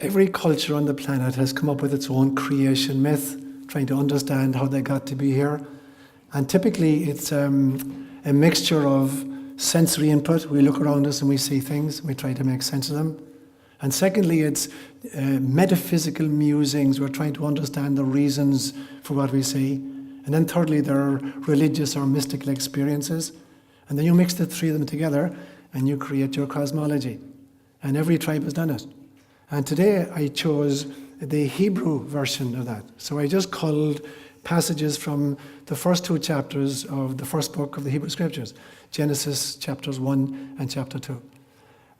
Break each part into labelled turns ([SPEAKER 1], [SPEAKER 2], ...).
[SPEAKER 1] Every culture on the planet has come up with its own creation myth, trying to understand how they got to be here. And typically it's a mixture of sensory input. We look around us and we see things, and we try to make sense of them. And secondly, it's metaphysical musings. We're trying to understand the reasons for what we see. And then thirdly, there are religious or mystical experiences. And then you mix the three of them together and you create your cosmology. And every tribe has done it. And today I chose the Hebrew version of that. So I just culled passages from the first 2 chapters of the first book of the Hebrew Scriptures, Genesis chapters 1 and chapter 2.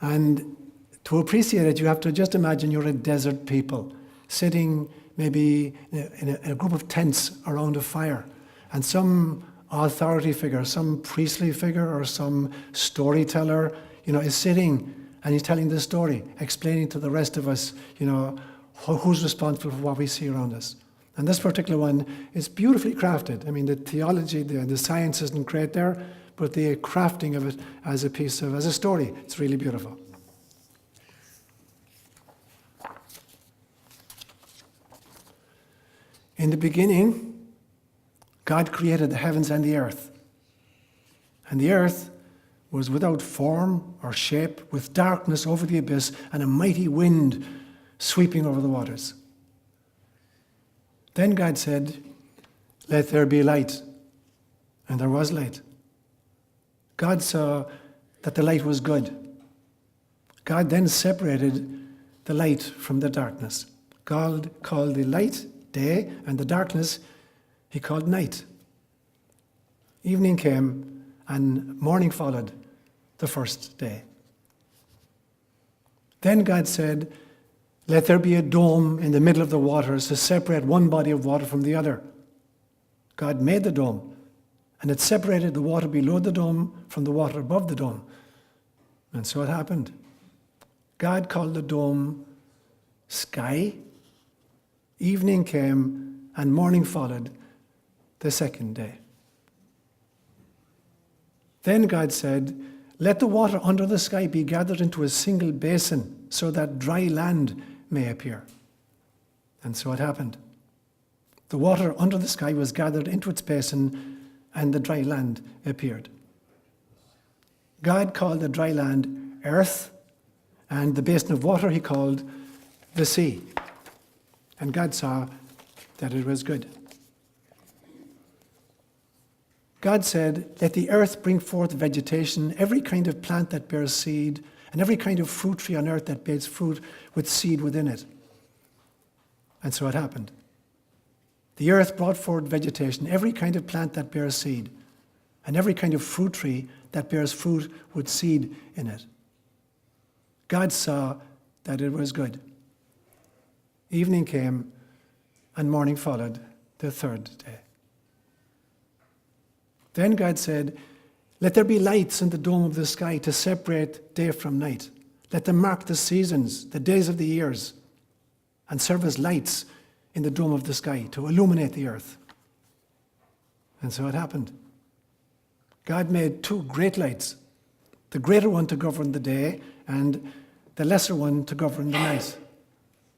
[SPEAKER 1] And to appreciate it, you have to just imagine you're a desert people sitting maybe in a group of tents around a fire, and some authority figure, some priestly figure or some storyteller, is sitting and he's telling the story, explaining to the rest of us, who's responsible for what we see around us. And this particular one is beautifully crafted. I mean, the theology, the science isn't great there, but the crafting of it as a story, it's really beautiful. In the beginning, God created the heavens and the earth. And the earth was without form or shape, with darkness over the abyss and a mighty wind sweeping over the waters. Then God said, "Let there be light." And there was light. God saw that the light was good. God then separated the light from the darkness. God called the light day, and the darkness he called night. Evening came, and morning followed the first day. Then God said, "Let there be a dome in the middle of the waters to separate one body of water from the other." God made the dome, and it separated the water below the dome from the water above the dome. And so it happened. God called the dome sky. Evening came, and morning followed the second day. Then God said, "Let the water under the sky be gathered into a single basin, so that dry land may appear." And so it happened. The water under the sky was gathered into its basin, and the dry land appeared. God called the dry land earth, and the basin of water he called the sea. And God saw that it was good. God said, "Let the earth bring forth vegetation, every kind of plant that bears seed, and every kind of fruit tree on earth that bears fruit with seed within it." And so it happened. The earth brought forth vegetation, every kind of plant that bears seed, and every kind of fruit tree that bears fruit with seed in it. God saw that it was good. Evening came, and morning followed the third day. Then God said, "Let there be lights in the dome of the sky to separate day from night. Let them mark the seasons, the days of the years, and serve as lights in the dome of the sky to illuminate the earth." And so it happened. God made 2 great lights, the greater one to govern the day and the lesser one to govern the night.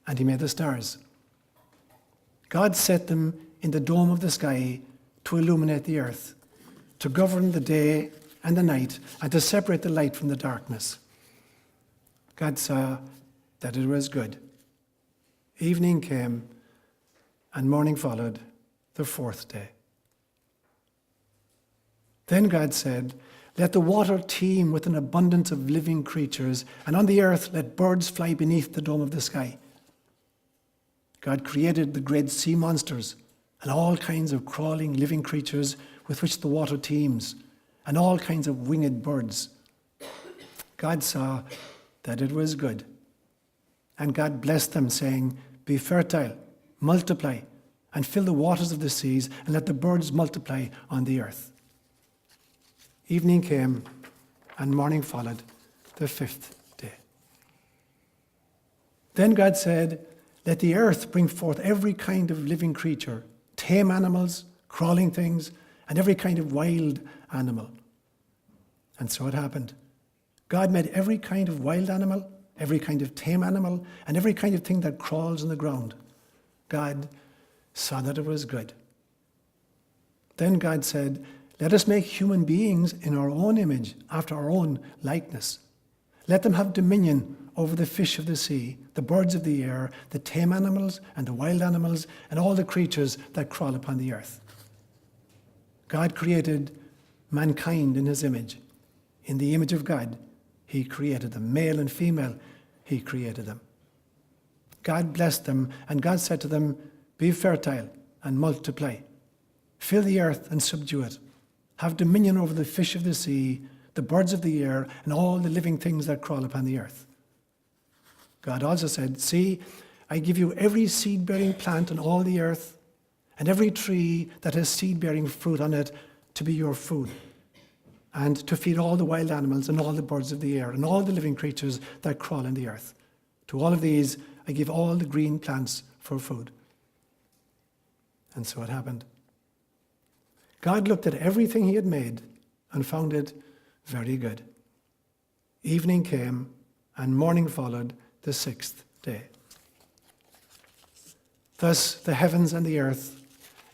[SPEAKER 1] And he made the stars. God set them in the dome of the sky to illuminate the earth, to govern the day and the night, and to separate the light from the darkness. God saw that it was good. Evening came, and morning followed the 4th day. Then God said, "Let the water teem with an abundance of living creatures, and on the earth let birds fly beneath the dome of the sky." God created the great sea monsters and all kinds of crawling living creatures with which the water teems, and all kinds of winged birds. God saw that it was good. And God blessed them, saying, "Be fertile, multiply, and fill the waters of the seas, and let the birds multiply on the earth." Evening came, and morning followed the 5th day. Then God said, "Let the earth bring forth every kind of living creature, tame animals, crawling things, and every kind of wild animal." And so it happened. God made every kind of wild animal every kind of tame animal, and every kind of thing that crawls on the ground. God saw that it was good. Then God said, let us make human beings in our own image, after our own likeness. Let them have dominion over the fish of the sea, the birds of the air, the tame animals and the wild animals, and all the creatures that crawl upon the earth. God created mankind in his image. In the image of God, he created them. Male and female, he created them. God blessed them, and God said to them, be fertile and multiply. Fill the earth and subdue it. Have dominion over the fish of the sea, the birds of the air, and all the living things that crawl upon the earth. God also said, see, I give you every seed-bearing plant on all the earth, and every tree that has seed-bearing fruit on it to be your food, and to feed all the wild animals and all the birds of the air, and all the living creatures that crawl in the earth. To all of these I give all the green plants for food. And so it happened. God looked at everything he had made and found it very good. Evening came, and morning followed the sixth day. Thus the heavens and the earth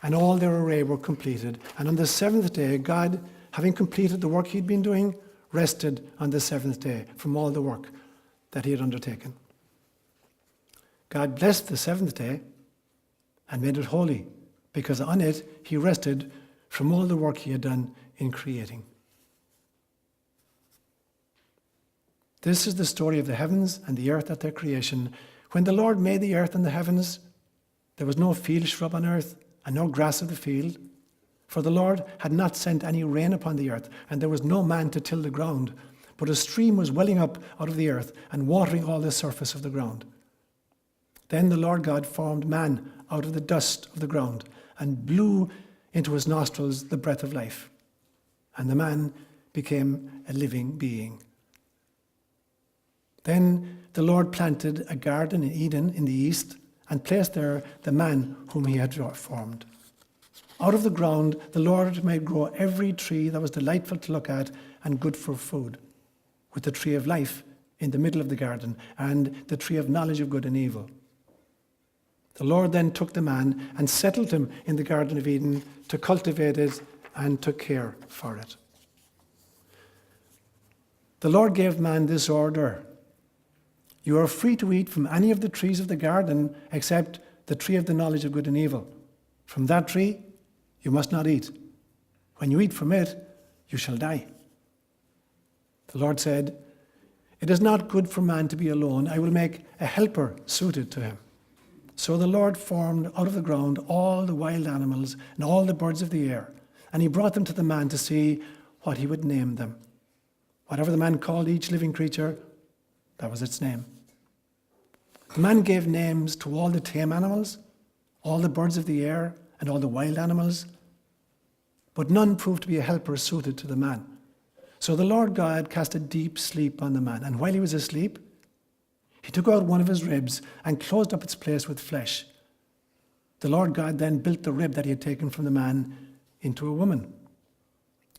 [SPEAKER 1] and all their array were completed. And on the seventh day, God, having completed the work he'd been doing, rested on the seventh day from all the work that he had undertaken. God blessed the seventh day and made it holy, because on it he rested from all the work he had done in creating. This is the story of the heavens and the earth at their creation. When the Lord made the earth and the heavens, there was no field shrub on earth and no grass of the field, for the Lord had not sent any rain upon the earth, and there was no man to till the ground, but a stream was welling up out of the earth and watering all the surface of the ground. Then the Lord God formed man out of the dust of the ground and blew into his nostrils the breath of life, and the man became a living being. Then the Lord planted a garden in Eden in the east and placed there the man whom he had formed. Out of the ground the Lord made grow every tree that was delightful to look at and good for food, with the tree of life in the middle of the garden and the tree of knowledge of good and evil. The Lord then took the man and settled him in the Garden of Eden to cultivate it and to care for it. The Lord gave man this order: you are free to eat from any of the trees of the garden except the tree of the knowledge of good and evil. From that tree you must not eat. When you eat from it, you shall die. The Lord said, it is not good for man to be alone. I will make a helper suited to him. So the Lord formed out of the ground all the wild animals and all the birds of the air, and he brought them to the man to see what he would name them. Whatever the man called each living creature, that was its name. The man gave names to all the tame animals, all the birds of the air, and all the wild animals, but none proved to be a helper suited to the man. So the Lord God cast a deep sleep on the man, and while he was asleep, he took out one of his ribs and closed up its place with flesh. The Lord God then built the rib that he had taken from the man into a woman.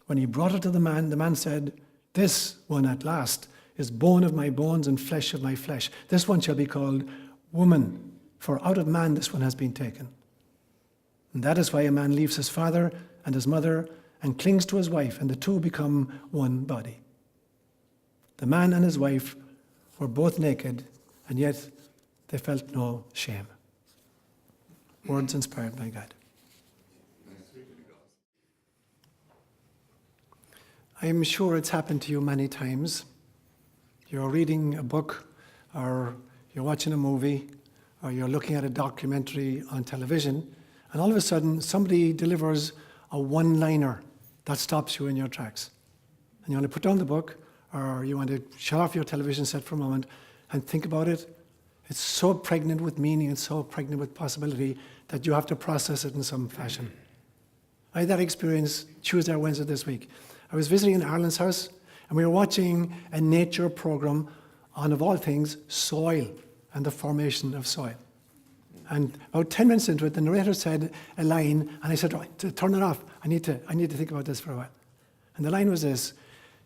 [SPEAKER 1] When he brought it to the man said, this one at last is bone of my bones and flesh of my flesh. This one shall be called woman, for out of man this one has been taken. And that is why a man leaves his father and his mother and clings to his wife, and the two become one body. The man and his wife were both naked, and yet they felt no shame. Words inspired by God. I am sure it's happened to you many times. You're reading a book, or you're watching a movie, or you're looking at a documentary on television, and all of a sudden somebody delivers a one-liner that stops you in your tracks. And you want to put down the book, or you want to shut off your television set for a moment and think about it. It's so pregnant with meaning, it's so pregnant with possibility that you have to process it in some fashion. I had that experience Tuesday or Wednesday this week. I was visiting in Ireland's house, and we were watching a nature program on, of all things, soil and the formation of soil. And about 10 minutes into it, the narrator said a line, and I said, right, turn it off. I need to think about this for a while. And the line was this.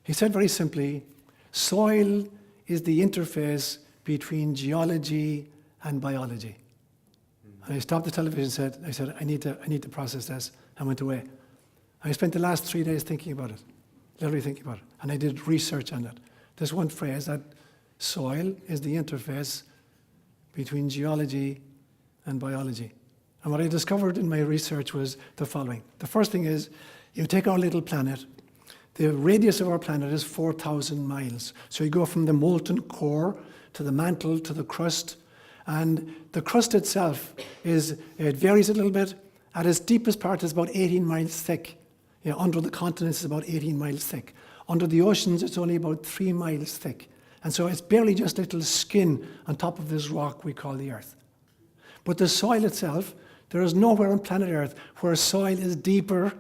[SPEAKER 1] He said very simply, soil is the interface between geology and biology. And I stopped the television and I said, I need to process this. I went away. I spent the last 3 days thinking about it, literally thinking about it. And I did research on it. There's one phrase that soil is the interface between geology and biology. And what I discovered in my research was the following. The first thing is, you take our little planet. The radius of our planet is 4,000 miles. So you go from the molten core to the mantle to the crust. And the crust itself it varies a little bit. At its deepest part, it's about 18 miles thick. Under the continents, it's about 18 miles thick. Under the oceans, it's only about 3 miles thick. And so it's barely just little skin on top of this rock we call the Earth. But the soil itself, there is nowhere on planet Earth where soil is deeper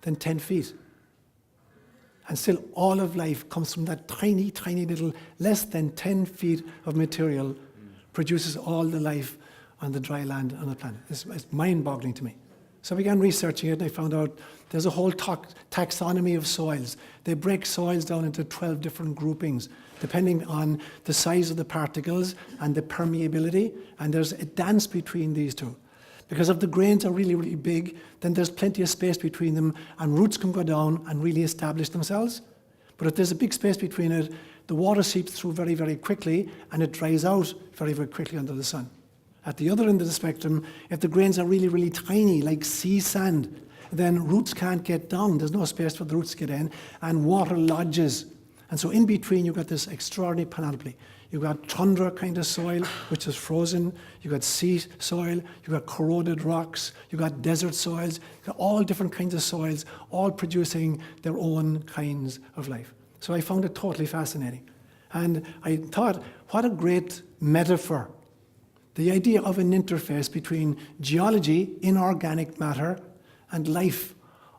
[SPEAKER 1] than 10 feet. And still all of life comes from that tiny, tiny little, less than 10 feet of material, produces all the life on the dry land on the planet. It's mind-boggling to me. So I began researching it and I found out there's a whole taxonomy of soils. They break soils down into 12 different groupings, depending on the size of the particles and the permeability, and there's a dance between these two. Because if the grains are really, really big, then there's plenty of space between them, and roots can go down and really establish themselves. But if there's a big space between it, the water seeps through very, very quickly, and it dries out very, very quickly under the sun. At the other end of the spectrum, if the grains are really, really tiny, like sea sand, then roots can't get down. There's no space for the roots to get in, and water lodges. And so in between, you've got this extraordinary panoply. You've got tundra kind of soil, which is frozen. You've got sea soil. You've got corroded rocks. You've got desert soils. You've got all different kinds of soils, all producing their own kinds of life. So I found it totally fascinating. And I thought, what a great metaphor. The idea of an interface between geology, inorganic matter, and life,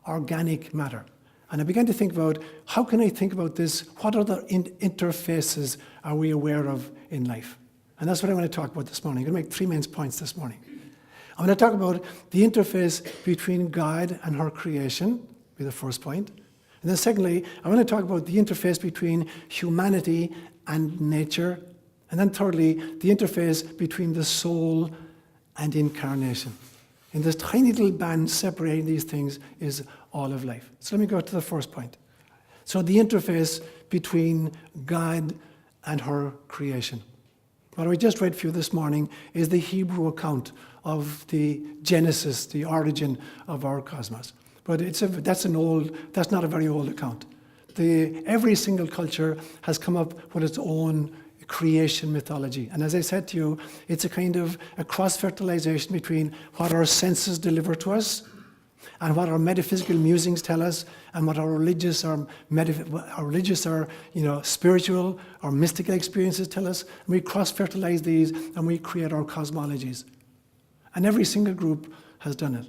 [SPEAKER 1] organic matter. And I began to think about, how can I think about this? What other interfaces are we aware of in life? And that's what I want to talk about this morning. I'm going to make 3 main points this morning. I'm going to talk about the interface between God and her creation, be the first point. And then secondly, I want to talk about the interface between humanity and nature. And then thirdly, the interface between the soul and incarnation. In this tiny little band separating these things is all of life. So let me go to the first point. So the interface between God and her creation. What I just read for you this morning is the Hebrew account of the Genesis, the origin of our cosmos. But that's not a very old account. Every single culture has come up with its own creation mythology. And as I said to you, it's a kind of a cross-fertilization between what our senses deliver to us and what our metaphysical musings tell us and what our religious or spiritual or mystical experiences tell us. And we cross-fertilize these and we create our cosmologies. And every single group has done it.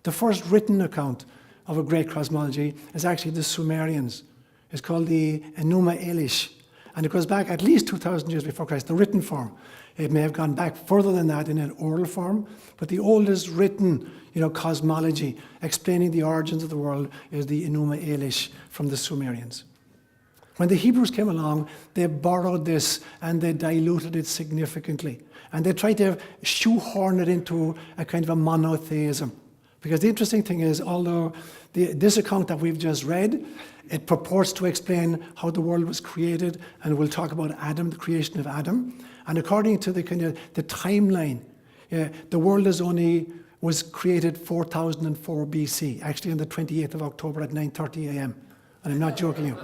[SPEAKER 1] The first written account of a great cosmology is actually the Sumerians. It's called the Enuma Elish. And it goes back at least 2,000 years before Christ, the written form. It may have gone back further than that in an oral form, but the oldest written, cosmology explaining the origins of the world is the Enuma Elish from the Sumerians. When the Hebrews came along, they borrowed this and they diluted it significantly. And they tried to shoehorn it into a kind of a monotheism. Because the interesting thing is, although this account that we've just read, it purports to explain how the world was created, and we'll talk about Adam, the creation of Adam. And according to the timeline, the world was created 4004 BC, actually on the 28th of October at 9:30 a.m. And I'm not joking you.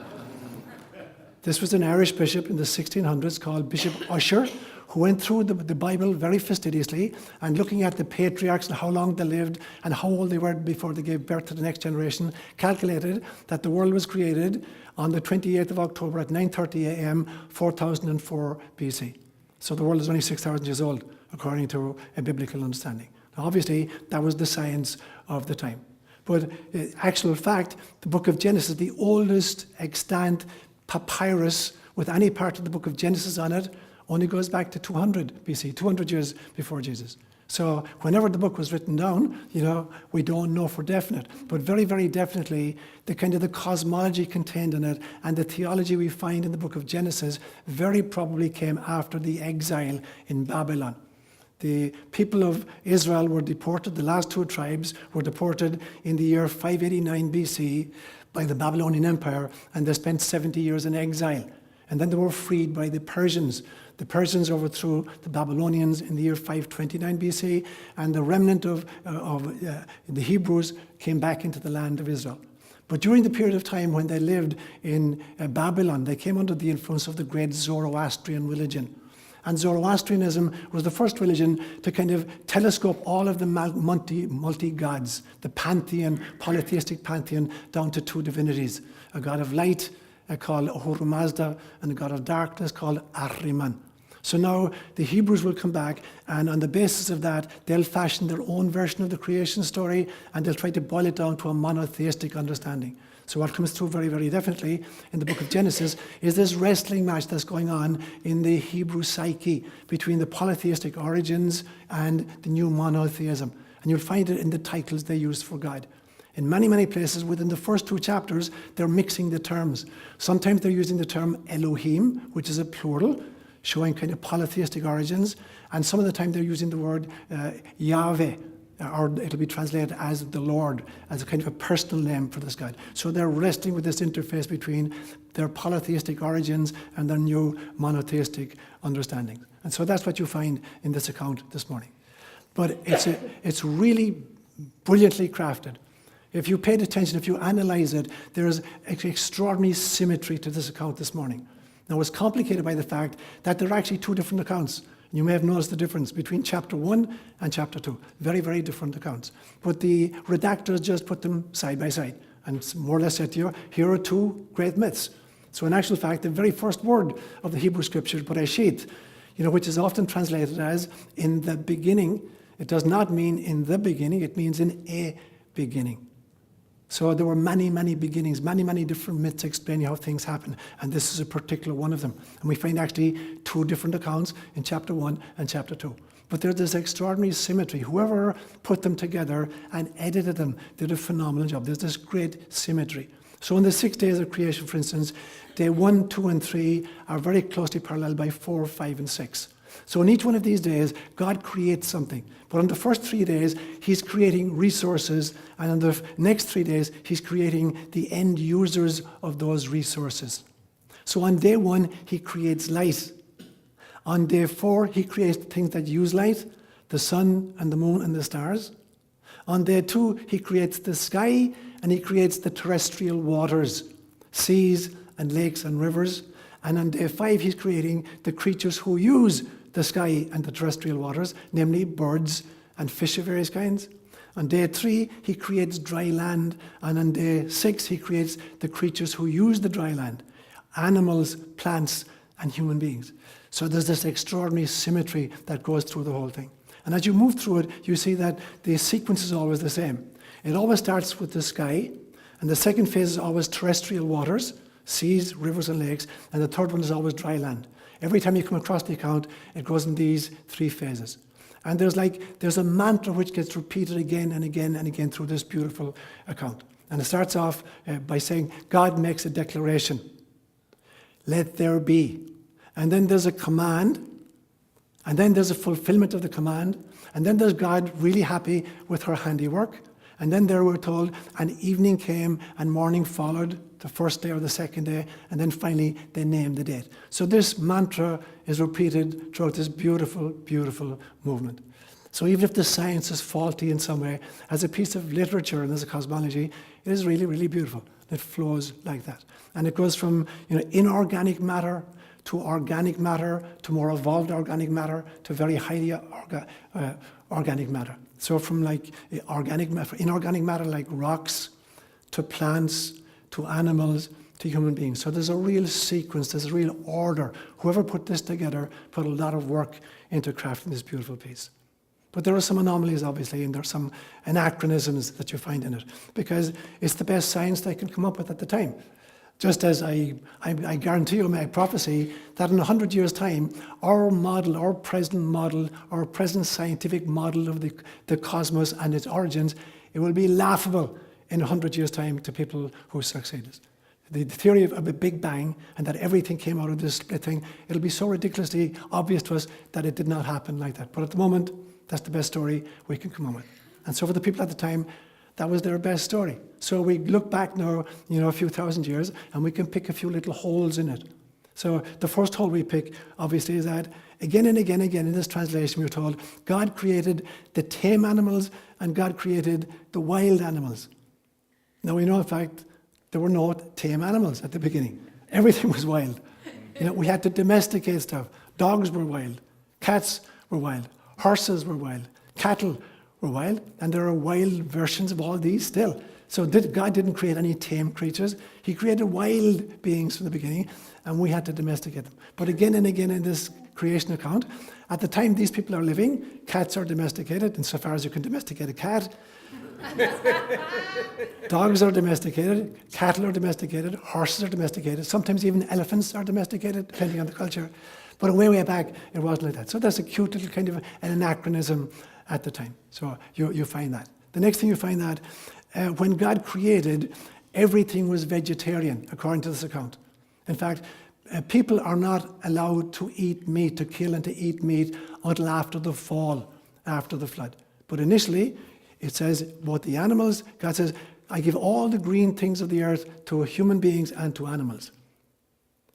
[SPEAKER 1] This was an Irish bishop in the 1600s called Bishop Ussher, who went through the Bible very fastidiously and looking at the patriarchs and how long they lived and how old they were before they gave birth to the next generation, calculated that the world was created on the 28th of October at 9:30 a.m., 4004 BC. So the world is only 6,000 years old, according to a biblical understanding. Now, obviously, that was the science of the time. But in actual fact, the book of Genesis, the oldest extant papyrus with any part of the book of Genesis on it, only goes back to 200 BC, 200 years before Jesus. So whenever the book was written down, we don't know for definite. But very, very definitely, the kind of the cosmology contained in it and the theology we find in the book of Genesis very probably came after the exile in Babylon. The people of Israel were deported, the last two tribes were deported in the year 589 BC by the Babylonian Empire, and they spent 70 years in exile. And then they were freed by the Persians. The Persians overthrew the Babylonians in the year 529 BC, and the remnant of the Hebrews came back into the land of Israel. But during the period of time when they lived in Babylon, they came under the influence of the great Zoroastrian religion. And Zoroastrianism was the first religion to kind of telescope all of the multi-gods, the pantheon, polytheistic pantheon, down to two divinities, a god of light called Ahura Mazda and a god of darkness called Ahriman. So now the Hebrews will come back, and on the basis of that, they'll fashion their own version of the creation story, and they'll try to boil it down to a monotheistic understanding. So what comes through very, very definitely in the book of Genesis is this wrestling match that's going on in the Hebrew psyche between the polytheistic origins and the new monotheism. And you'll find it in the titles they use for God. In many, many places within the first two chapters, they're mixing the terms. Sometimes they're using the term Elohim, which is a plural, showing kind of polytheistic origins. And some of the time they're using the word Yahweh, or it'll be translated as the Lord, as a kind of a personal name for this God. So they're wrestling with this interface between their polytheistic origins and their new monotheistic understanding. And so that's what you find in this account this morning. But it's really brilliantly crafted. If you paid attention, if you analyze it, there's extraordinary symmetry to this account this morning. Now, it's complicated by the fact that there are actually two different accounts. You may have noticed the difference between chapter 1 and chapter 2. Very, very different accounts. But the redactors just put them side by side and more or less said to you, here are two great myths. So in actual fact, the very first word of the Hebrew scriptures, Bereshit, which is often translated as in the beginning, it does not mean in the beginning, it means in a beginning. So there were many, many beginnings, many, many different myths explaining how things happen, and this is a particular one of them. And we find actually two different accounts in chapter 1 and chapter 2. But there's this extraordinary symmetry. Whoever put them together and edited them did a phenomenal job. There's this great symmetry. So in the 6 days of creation, for instance, day 1, 2, and 3 are very closely paralleled by 4, 5, and 6. So in each one of these days, God creates something. But on the first 3 days, he's creating resources, and on the next 3 days, he's creating the end users of those resources. So on day 1, he creates light. On day 4, he creates things that use light, the sun and the moon and the stars. On day 2, he creates the sky, and he creates the terrestrial waters, seas and lakes and rivers. And on day 5, he's creating the creatures who use the sky and the terrestrial waters, namely birds and fish of various kinds. On day 3, he creates dry land. And on day 6, he creates the creatures who use the dry land, animals, plants, and human beings. So there's this extraordinary symmetry that goes through the whole thing. And as you move through it, you see that the sequence is always the same. It always starts with the sky, and the second phase is always terrestrial waters, seas, rivers, and lakes, and the third one is always dry land. Every time you come across the account, it goes in these 3 phases. And there's a mantra which gets repeated again and again and again through this beautiful account. And it starts off by saying, God makes a declaration. Let there be. And then there's a command. And then there's a fulfillment of the command. And then there's God really happy with her handiwork. And then there we're told, and evening came and morning followed, the first day or the second day, and then finally they named the date. So this mantra is repeated throughout this beautiful, beautiful movement. So even if the science is faulty in some way, as a piece of literature and as a cosmology, it is really, really beautiful. It flows like that. And it goes from inorganic matter to organic matter to more evolved organic matter to very highly organic matter. So from inorganic matter like rocks to plants to animals to human beings. So there's a real sequence, there's a real order. Whoever put this together put a lot of work into crafting this beautiful piece. But there are some anomalies, obviously, and there are some anachronisms that you find in it, because it's the best science they can come up with at the time. Just as I guarantee you, my prophecy, that in 100 years' time, our model, our present scientific model of the cosmos and its origins, it will be laughable in 100 years' time to people who succeed us. The theory of a Big Bang and that everything came out of this split thing, it'll be so ridiculously obvious to us that it did not happen like that. But at the moment, that's the best story we can come up with. And so for the people at the time, that was their best story. So we look back now, a few thousand years, and we can pick a few little holes in it. So the first hole we pick, obviously, is that again and again in this translation, we're told God created the tame animals and God created the wild animals. Now we know, in fact, there were no tame animals at the beginning. Everything was wild. We had to domesticate stuff. Dogs were wild. Cats were wild. Horses were wild. Cattle were wild. And there are wild versions of all these still. So God didn't create any tame creatures. He created wild beings from the beginning, and we had to domesticate them. But again and again in this creation account, at the time these people are living, cats are domesticated, insofar as you can domesticate a cat. Dogs are domesticated, cattle are domesticated, horses are domesticated, sometimes even elephants are domesticated, depending on the culture. But way back, it wasn't like that. So that's a cute little kind of an anachronism at the time. So you find that. The next thing you find that when God created, everything was vegetarian, according to this account. In fact, people are not allowed to eat meat, to kill and to eat meat, until after the fall, after the flood. But initially, it says, both the animals, God says, I give all the green things of the earth to human beings and to animals.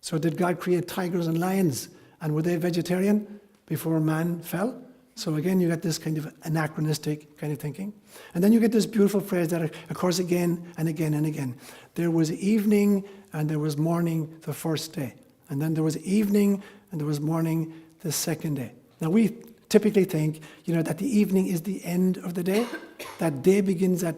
[SPEAKER 1] So did God create tigers and lions? And were they vegetarian before man fell? So again, you get this kind of anachronistic kind of thinking. And then you get this beautiful phrase that occurs again and again and again. There was evening and there was morning the first day. And then there was evening and there was morning the second day. Now we typically think, that the evening is the end of the day, that day begins at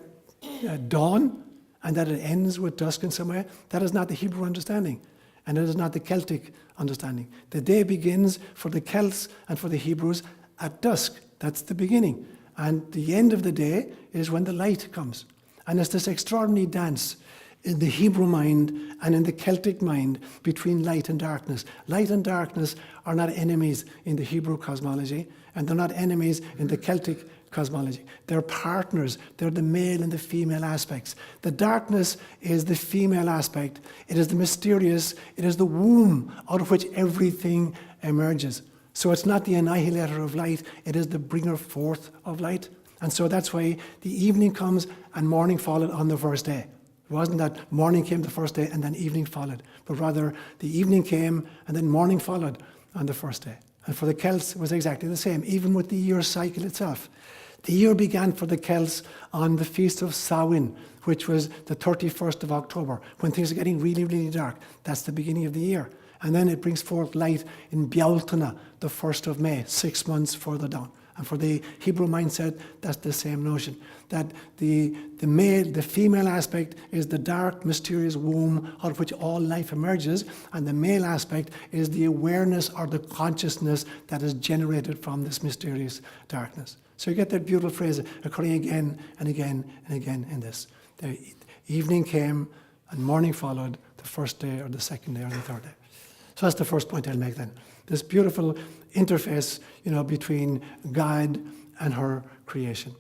[SPEAKER 1] dawn, and that it ends with dusk in some way. That is not the Hebrew understanding, and it is not the Celtic understanding. The day begins for the Celts and for the Hebrews at dusk. That's the beginning. And the end of the day is when the light comes. And it's this extraordinary dance in the Hebrew mind and in the Celtic mind between light and darkness. Light and darkness are not enemies in the Hebrew cosmology, and they're not enemies in the Celtic cosmology. They're partners. They're the male and the female aspects. The darkness is the female aspect. It is the mysterious. It is the womb out of which everything emerges. So it's not the annihilator of light. It is the bringer forth of light. And so that's why the evening comes and morning followed on the first day. It wasn't that morning came the first day and then evening followed, but rather the evening came and then morning followed on the first day. And for the Celts, it was exactly the same, even with the year cycle itself. The year began for the Celts on the feast of Samhain, which was the 31st of October, when things are getting really, really dark. That's the beginning of the year. And then it brings forth light in Bealtaine, the 1st of May, 6 months further down. And for the Hebrew mindset, that's the same notion, that the female aspect is the dark, mysterious womb out of which all life emerges, and the male aspect is the awareness or the consciousness that is generated from this mysterious darkness. So you get that beautiful phrase occurring again and again and again in this. The evening came and morning followed, the first day or the second day or the third day. So that's the first point I'll make then. This beautiful interface, between God and her creation.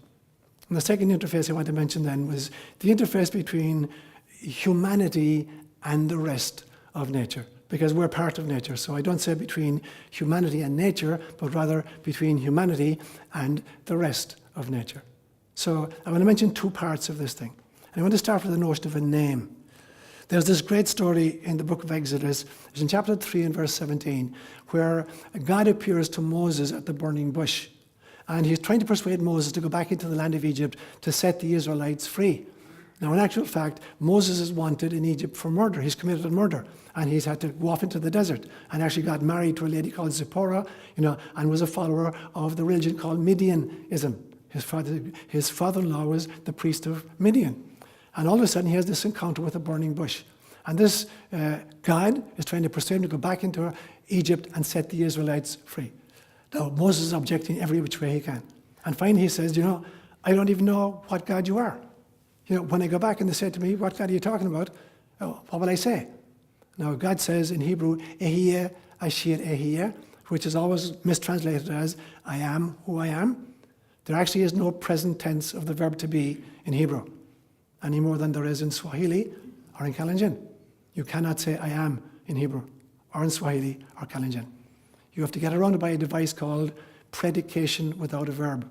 [SPEAKER 1] And the second interface I want to mention then was the interface between humanity and the rest of nature, because we're part of nature. So I don't say between humanity and nature, but rather between humanity and the rest of nature. So I want to mention two parts of this thing. And I want to start with the notion of a name. There's this great story in the book of Exodus, it's in chapter 3 and verse 17, where God appears to Moses at the burning bush. And he's trying to persuade Moses to go back into the land of Egypt to set the Israelites free. Now, in actual fact, Moses is wanted in Egypt for murder. He's committed murder. And he's had to go off into the desert and actually got married to a lady called Zipporah, and was a follower of the religion called Midianism. His father-in-law was the priest of Midian. And all of a sudden, he has this encounter with a burning bush. And this God is trying to persuade him to go back into Egypt and set the Israelites free. Now, Moses is objecting every which way he can. And finally, he says, I don't even know what God you are. When I go back and they say to me, what God are you talking about? Oh, what will I say? Now, God says in Hebrew, Ehyeh Asher Ehyeh, which is always mistranslated as, I am who I am. There actually is no present tense of the verb to be in Hebrew, any more than there is in Swahili or in Kalenjin. You cannot say I am in Hebrew, or in Swahili or Kalenjin. You have to get around it by a device called predication without a verb.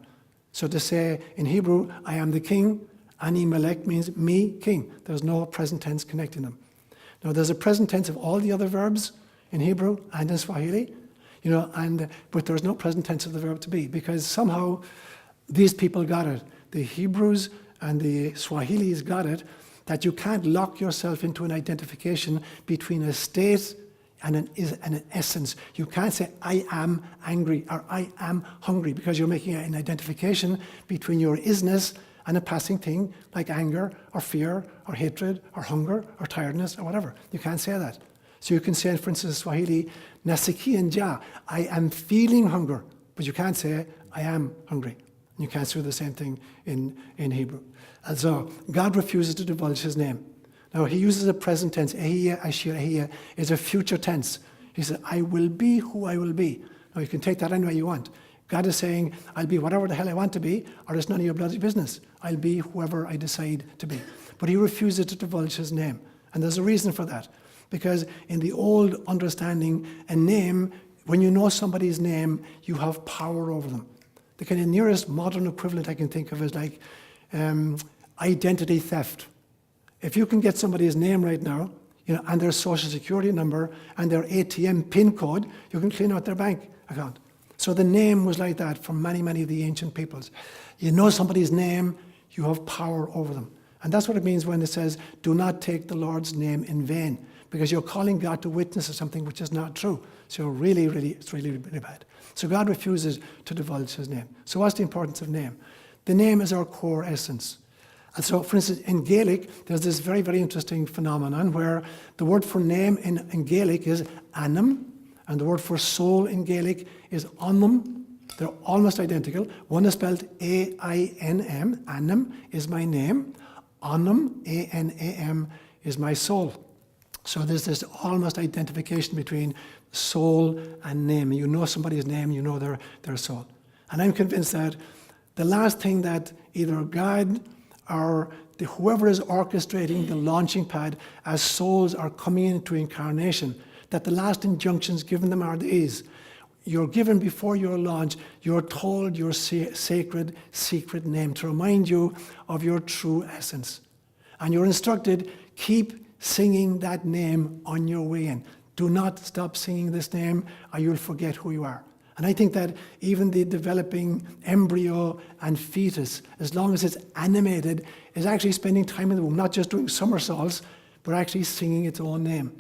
[SPEAKER 1] So to say in Hebrew, I am the king, Ani Melech means me, king. There's no present tense connecting them. Now there's a present tense of all the other verbs in Hebrew and in Swahili, but there's no present tense of the verb to be, because somehow these people got it. The Hebrews and the Swahilis got it, that you can't lock yourself into an identification between a state and an essence. You can't say, I am angry or I am hungry, because you're making an identification between your isness and a passing thing like anger or fear or hatred or hunger or tiredness or whatever. You can't say that. So you can say, for instance, Swahili, Nasikia nja, I am feeling hunger, but you can't say, I am hungry. You can't do the same thing in Hebrew. And so God refuses to divulge his name. Now he uses a present tense. Ehyeh Asher Ehyeh is a future tense. He said, I will be who I will be. Now you can take that any way you want. God is saying, I'll be whatever the hell I want to be, or it's none of your bloody business. I'll be whoever I decide to be. But he refuses to divulge his name. And there's a reason for that. Because in the old understanding, a name, when you know somebody's name, you have power over them. The kind of nearest modern equivalent I can think of is like identity theft. If you can get somebody's name right now, and their social security number and their ATM PIN code, you can clean out their bank account. So the name was like that for many, many of the ancient peoples. You know somebody's name, you have power over them. And that's what it means when it says, do not take the Lord's name in vain, because you're calling God to witness of something which is not true. So it's really bad. So God refuses to divulge his name. So what's the importance of name? The name is our core essence. And so, for instance, in Gaelic, there's this very, very interesting phenomenon where the word for name in Gaelic is anam, and the word for soul in Gaelic is onum. They're almost identical. One is spelled A-I-N-M, anam is my name. Onum, A-N-A-M, is my soul. So there's this almost identification between soul and name. You know somebody's name, you know their soul. And I'm convinced that the last thing that either God or whoever is orchestrating the launching pad as souls are coming into incarnation, that the last injunctions given them are these. You're given before your launch, you're told your sacred, secret name to remind you of your true essence. And you're instructed, keep singing that name on your way in. Do not stop singing this name or you'll forget who you are. And I think that even the developing embryo and fetus, as long as it's animated, is actually spending time in the womb, not just doing somersaults, but actually singing its own name.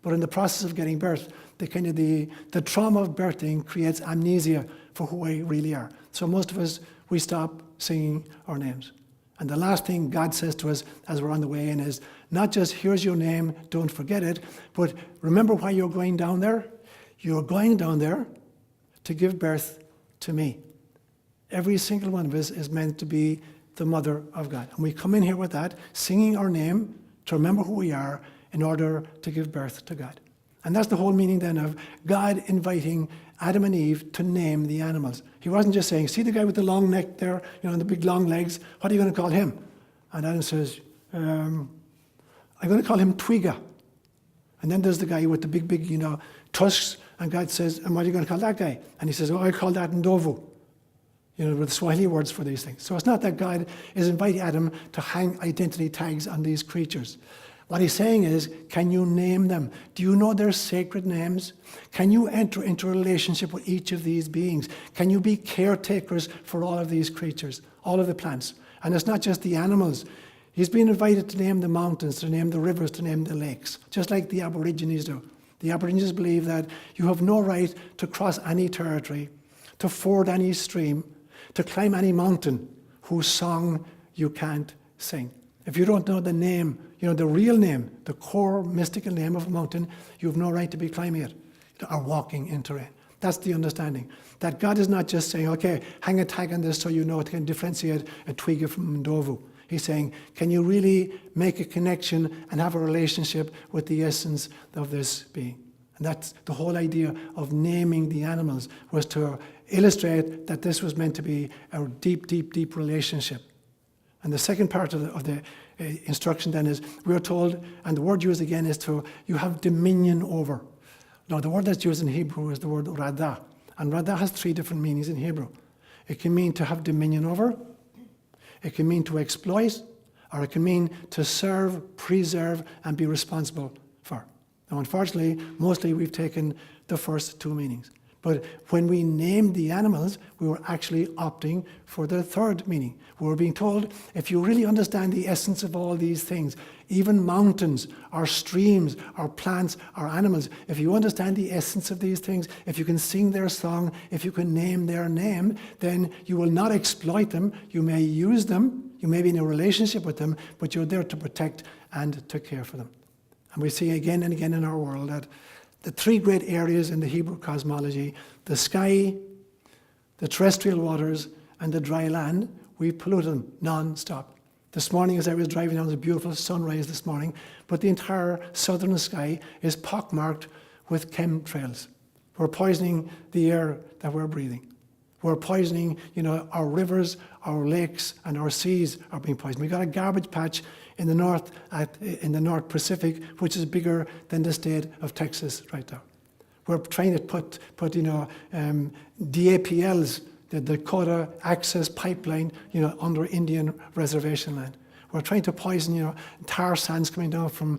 [SPEAKER 1] But in the process of getting birth, the trauma of birthing creates amnesia for who we really are. So most of us, we stop singing our names. And the last thing God says to us as we're on the way in is not just, here's your name, don't forget it, but remember why you're going down there? You're going down there to give birth to me. Every single one of us is meant to be the mother of God. And we come in here with that, singing our name to remember who we are in order to give birth to God. And that's the whole meaning then of God inviting Adam and Eve to name the animals. He wasn't just saying, see the guy with the long neck there, and the big long legs, what are you going to call him? And Adam says, I'm going to call him Twiga. And then there's the guy with the big, tusks, and God says, and what are you going to call that guy? And he says, I call that Ndovu. With Swahili words for these things. So it's not that God is inviting Adam to hang identity tags on these creatures. What he's saying is, can you name them? Do you know their sacred names? Can you enter into a relationship with each of these beings? Can you be caretakers for all of these creatures, all of the plants? And it's not just the animals. He's been invited to name the mountains, to name the rivers, to name the lakes, just like the Aborigines do. The Aborigines believe that you have no right to cross any territory, to ford any stream, to climb any mountain whose song you can't sing. If you don't know the name, the real name, the core mystical name of a mountain, you have no right to be climbing it or walking into it. That's the understanding. That God is not just saying, okay, hang a tag on this so you know it can differentiate a Twiga from Ndovu. He's saying, can you really make a connection and have a relationship with the essence of this being? And that's the whole idea of naming the animals, was to illustrate that this was meant to be a deep, deep, deep relationship. And the second part of the instruction then is, we are told, and the word used again is you have dominion over. Now, the word that's used in Hebrew is the word radah. And radah has 3 different meanings in Hebrew. It can mean to have dominion over, it can mean to exploit, or it can mean to serve, preserve, and be responsible for. Now, unfortunately, mostly we've taken the first 2 meanings. But when we named the animals, we were actually opting for the third meaning. We were being told, if you really understand the essence of all these things, even mountains, or streams, or plants, or animals, if you understand the essence of these things, if you can sing their song, if you can name their name, then you will not exploit them. You may use them, you may be in a relationship with them, but you're there to protect and to care for them. And we see again and again in our world that the 3 great areas in the Hebrew cosmology, the sky, the terrestrial waters, and the dry land, we pollute them non-stop. This morning as I was driving down, it was a beautiful sunrise this morning, but the entire southern sky is pockmarked with chemtrails. We're poisoning the air that we're breathing. We're poisoning, our rivers, our lakes, and our seas are being poisoned. We've got a garbage patch in the North Pacific, which is bigger than the state of Texas right now. We're trying to put DAPLs, the Dakota Access Pipeline, under Indian reservation land. We're trying to poison, tar sands coming down from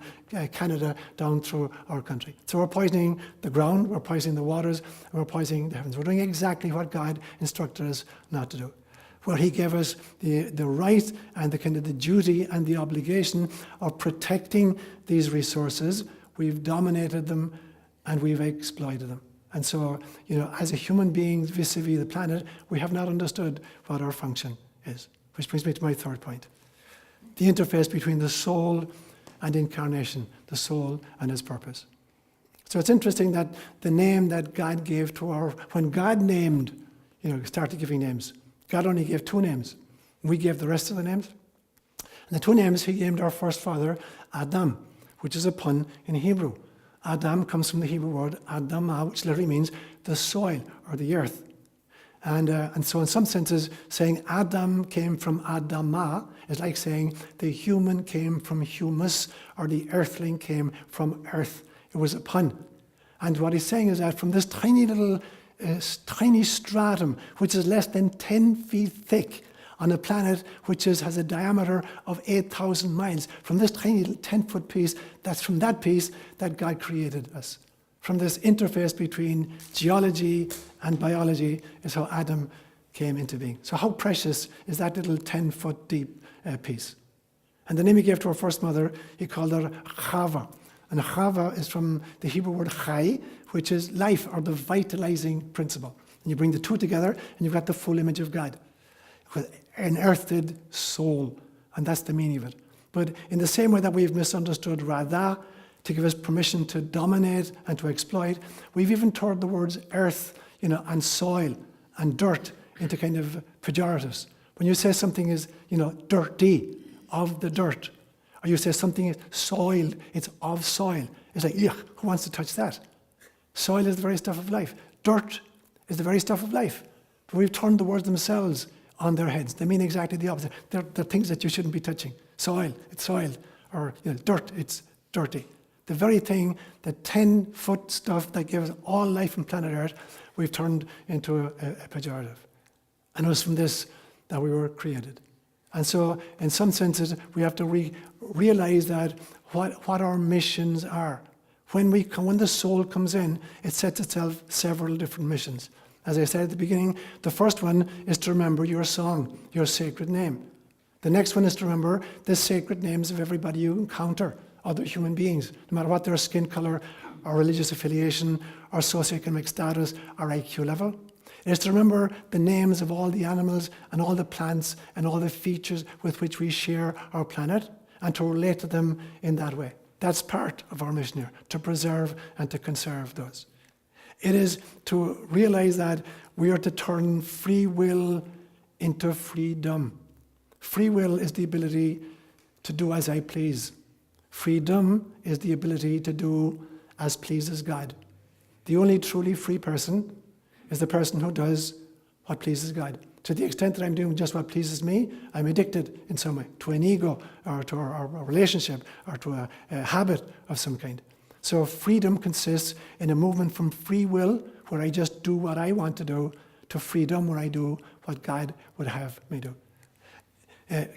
[SPEAKER 1] Canada down through our country. So we're poisoning the ground, we're poisoning the waters, and we're poisoning the heavens. We're doing exactly what God instructed us not to do. Where He gave us the right and the duty and the obligation of protecting these resources, we've dominated them and we've exploited them. And so, as a human being vis-a-vis the planet, we have not understood what our function is. Which brings me to my third point. The interface between the soul and incarnation, the soul and its purpose. So it's interesting that the name that God gave when God named, started giving names, God only gave 2 names. We gave the rest of the names. And the 2 names He named our first father, Adam, which is a pun in Hebrew. Adam comes from the Hebrew word Adamah, which literally means the soil or the earth. And so in some senses, saying Adam came from Adamah is like saying the human came from humus, or the earthling came from earth. It was a pun. And what he's saying is that from this tiny little tiny stratum, which is less than 10 feet thick, on a planet which has a diameter of 8,000 miles, from this tiny little 10-foot piece, that's from that piece that God created us. From this interface between geology and biology is how Adam came into being. So how precious is that little 10-foot deep piece? And the name He gave to our first mother, He called her Chava. And Chava is from the Hebrew word chai, which is life, or the vitalizing principle. And you bring the 2 together, and you've got the full image of God. An earthed soul, and that's the meaning of it. But in the same way that we've misunderstood Radah to give us permission to dominate and to exploit, we've even turned the words earth, and soil and dirt into kind of pejoratives. When you say something is, dirty, of the dirt, or you say something is soiled, it's of soil. It's like, yuck, who wants to touch that? Soil is the very stuff of life. Dirt is the very stuff of life. But we've turned the words themselves on their heads. They mean exactly the opposite. They're things that you shouldn't be touching. Soil, it's soiled. Or dirt, it's dirty. The very thing, the 10-foot stuff that gives all life on planet Earth, we've turned into a pejorative. And it was from this that we were created. And so, in some senses, we have to realize that what our missions are. When the soul comes in, it sets itself several different missions. As I said at the beginning, the first one is to remember your song, your sacred name. The next one is to remember the sacred names of everybody you encounter, other human beings, no matter what their skin color, or religious affiliation, or socioeconomic status, or IQ level. It is to remember the names of all the animals and all the plants and all the features with which we share our planet, and to relate to them in that way. That's part of our mission here, to preserve and to conserve those. It is to realize that we are to turn free will into freedom. Free will is the ability to do as I please. Freedom is the ability to do as pleases God. The only truly free person is the person who does what pleases God. To the extent that I'm doing just what pleases me, I'm addicted in some way to an ego or to a relationship or to a habit of some kind. So freedom consists in a movement from free will, where I just do what I want to do, to freedom, where I do what God would have me do.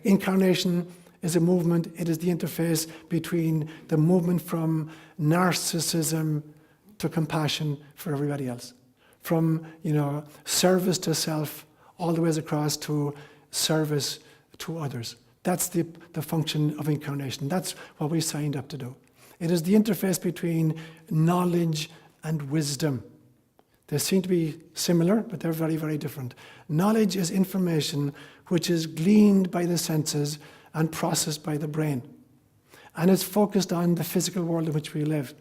[SPEAKER 1] Incarnation is a movement. It is the interface between the movement from narcissism to compassion for everybody else. From, service to self, all the ways across to service to others. That's the function of incarnation. That's what we signed up to do. It is the interface between knowledge and wisdom. They seem to be similar, but they're very, very different. Knowledge is information which is gleaned by the senses and processed by the brain. And it's focused on the physical world in which we live.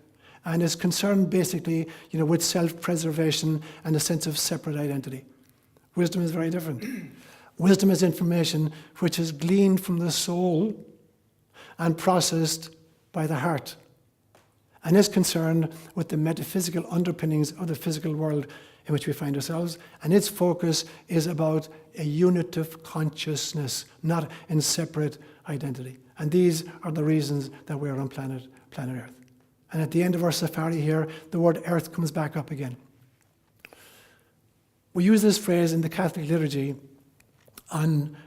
[SPEAKER 1] And is concerned basically, with self-preservation and a sense of separate identity. Wisdom is very different. Wisdom is information which is gleaned from the soul and processed by the heart, and is concerned with the metaphysical underpinnings of the physical world in which we find ourselves. And its focus is about a unitive consciousness, not in separate identity. And these are the reasons that we're on planet Earth. And at the end of our safari here, the word earth comes back up again. We use this phrase in the Catholic liturgy on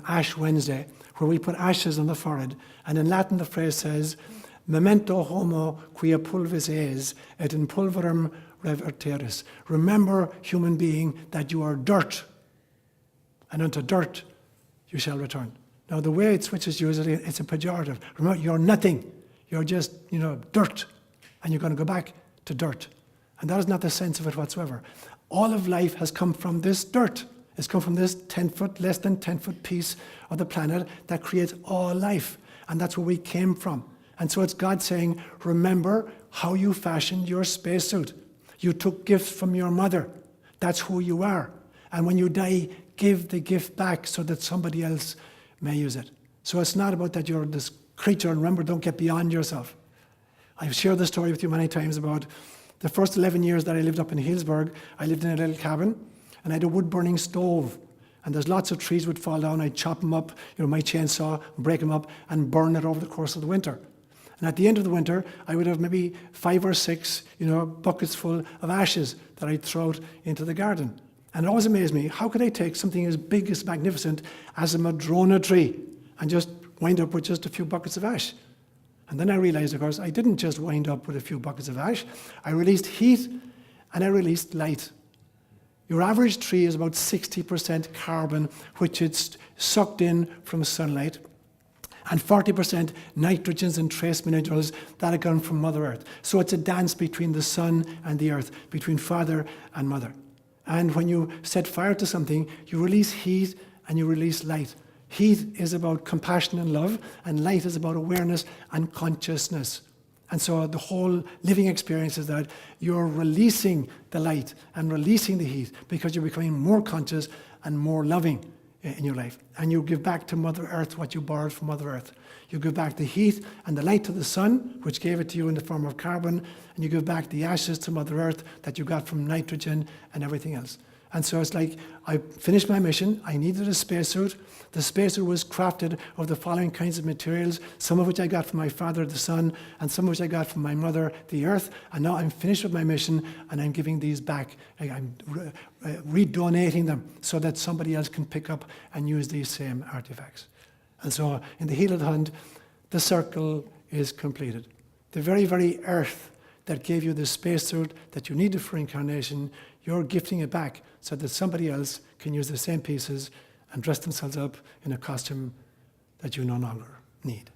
[SPEAKER 1] Ash Wednesday, where we put ashes on the forehead. And in Latin, the phrase says, memento homo quia pulvis es, et in pulverum reverteris. Remember, human being, that you are dirt, and unto dirt you shall return. Now, the way it's which is used, it's a pejorative. Remember, you're nothing. You're just, dirt, and you're going to go back to dirt. And that is not the sense of it whatsoever. All of life has come from this dirt. It's come from this 10-foot, less than 10-foot piece of the planet that creates all life. And that's where we came from. And so it's God saying, remember how you fashioned your spacesuit. You took gifts from your mother. That's who you are. And when you die, give the gift back so that somebody else may use it. So it's not about that you're this creature, and remember, don't get beyond yourself. I've shared this story with you many times about the first 11 years that I lived up in Healdsburg. I lived in a little cabin, and I had a wood-burning stove. And there's lots of trees would fall down. I'd chop them up, my chainsaw, break them up, and burn it over the course of the winter. And at the end of the winter, I would have maybe 5 or 6, buckets full of ashes that I'd throw out into the garden. And it always amazed me, how could I take something as big, as magnificent as a madrona tree and just wind up with just a few buckets of ash? And then I realized, of course, I didn't just wind up with a few buckets of ash. I released heat and I released light. Your average tree is about 60% carbon, which it's sucked in from sunlight, and 40% nitrogens and trace minerals that are come from Mother Earth. So it's a dance between the sun and the earth, between father and mother. And when you set fire to something, you release heat and you release light. Heat is about compassion and love, and light is about awareness and consciousness. And so the whole living experience is that you're releasing the light and releasing the heat because you're becoming more conscious and more loving in your life. And you give back to Mother Earth what you borrowed from Mother Earth. You give back the heat and the light to the sun, which gave it to you in the form of carbon, and you give back the ashes to Mother Earth that you got from nitrogen and everything else. And so it's like, I finished my mission, I needed a spacesuit. The spacesuit was crafted of the following kinds of materials, some of which I got from my father, the sun, and some of which I got from my mother, the earth. And now I'm finished with my mission, and I'm giving these back. I'm redonating them so that somebody else can pick up and use these same artifacts. And so in the Healed Hunt, the circle is completed. The very, very earth that gave you the spacesuit that you needed for incarnation, you're gifting it back so that somebody else can use the same pieces and dress themselves up in a costume that you no longer need.